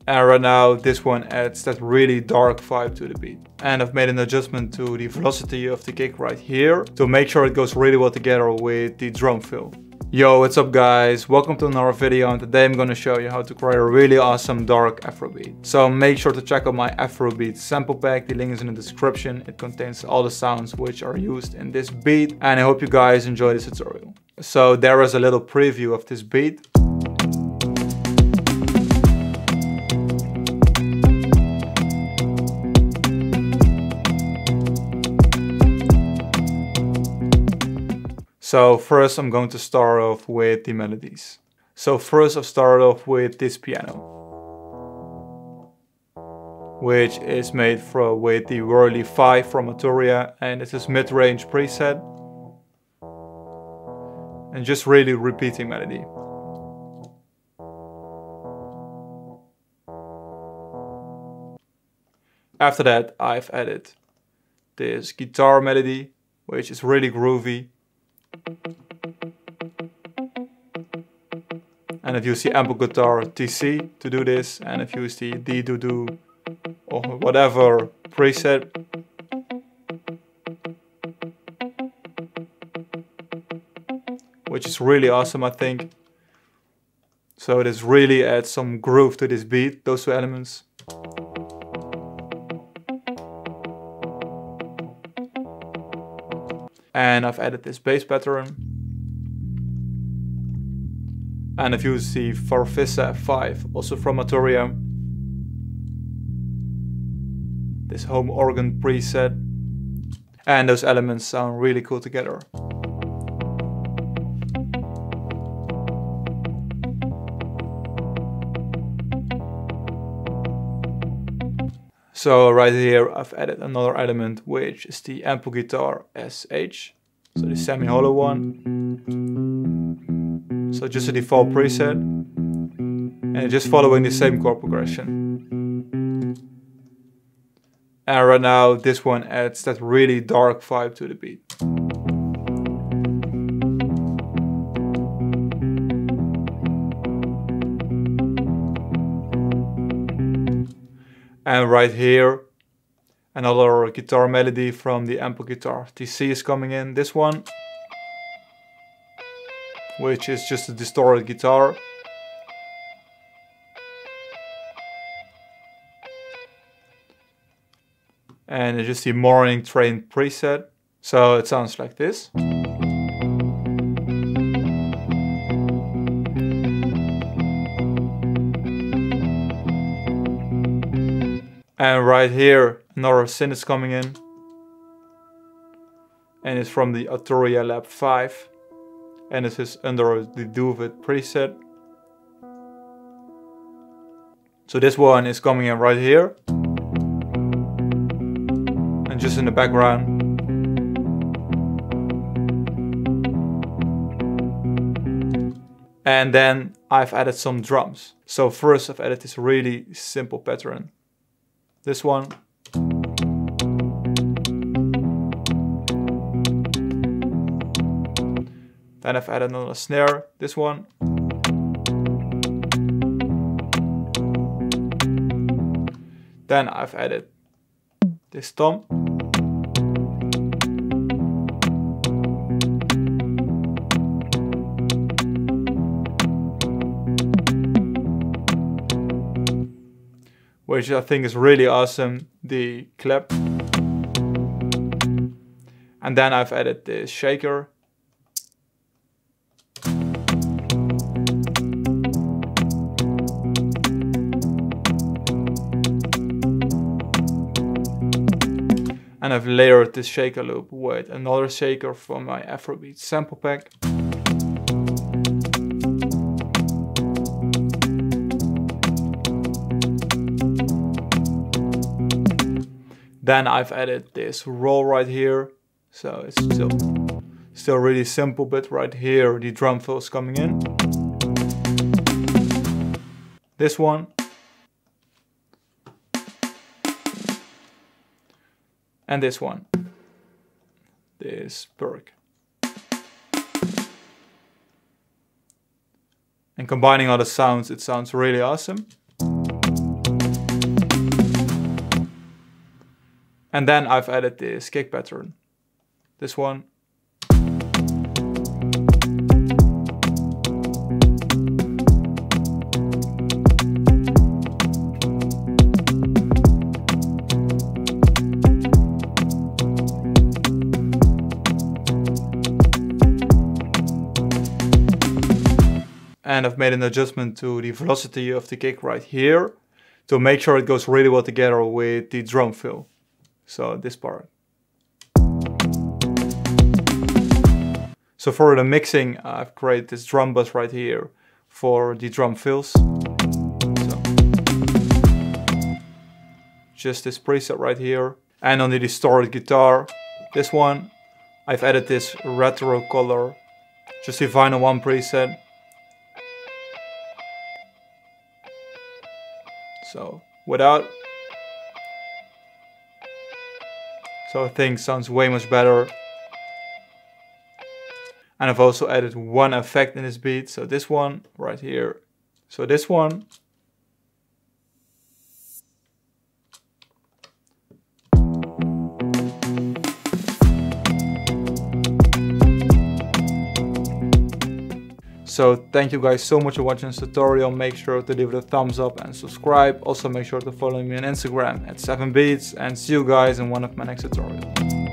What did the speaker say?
And right now this one adds that really dark vibe to the beat. And I've made an adjustment to the velocity of the kick right here to make sure it goes really well together with the drum fill. Yo, what's up guys? Welcome to another video, and today I'm gonna show you how to create a really awesome dark Afro beat. So make sure to check out my Afrobeat sample pack. The link is in the description. It contains all the sounds which are used in this beat, and I hope you guys enjoy this tutorial. So there is a little preview of this beat. So first I'm going to start off with the melodies. So first I've started off with this piano, which is made with the Whirly 5 from Arturia, and it's this mid-range preset. And just really repeating melody. After that I've added this guitar melody, which is really groovy. And I've used the ample guitar TC to do this, and I've used the D-do-do or whatever preset. Which is really awesome, I think. So this really adds some groove to this beat, those two elements. And I've added this bass pattern. And I've used the Farfisa 5, also from Arturia. This home organ preset. And those elements sound really cool together. So right here I've added another element, which is the ample guitar SH, so the semi-hollow one. So just a default preset, and just following the same chord progression. And right now this one adds that really dark vibe to the beat. And right here, another guitar melody from the ample guitar TC is coming in. This one, which is just a distorted guitar. And it's just the morning train preset. So it sounds like this. And right here, another synth is coming in. And it's from the Arturia Lab 5. And this is under the Do It preset. So this one is coming in right here. And just in the background. And then I've added some drums. So first I've added this really simple pattern. This one. Then I've added another snare, this one. Then I've added this tom. Which I think is really awesome, the clap. And then I've added this shaker. And I've layered this shaker loop with another shaker from my Afrobeat sample pack. Then I've added this roll right here. So it's still really simple, but right here the drum fill is coming in. This one. And this one. This perk. And combining all the sounds, it sounds really awesome. And then I've added this kick pattern. This one. And I've made an adjustment to the velocity of the kick right here to make sure it goes really well together with the drum fill. So this part. So for the mixing, I've created this drum bus right here for the drum fills. So just this preset right here. And on the distorted guitar, this one, I've added this retro color, just the vinyl 1 preset. So without, so I think sounds way much better. And I've also added one effect in this beat. So this one right here. So this one. So thank you guys so much for watching this tutorial. Make sure to give it a thumbs up and subscribe. Also make sure to follow me on Instagram at 7beats, and see you guys in one of my next tutorials.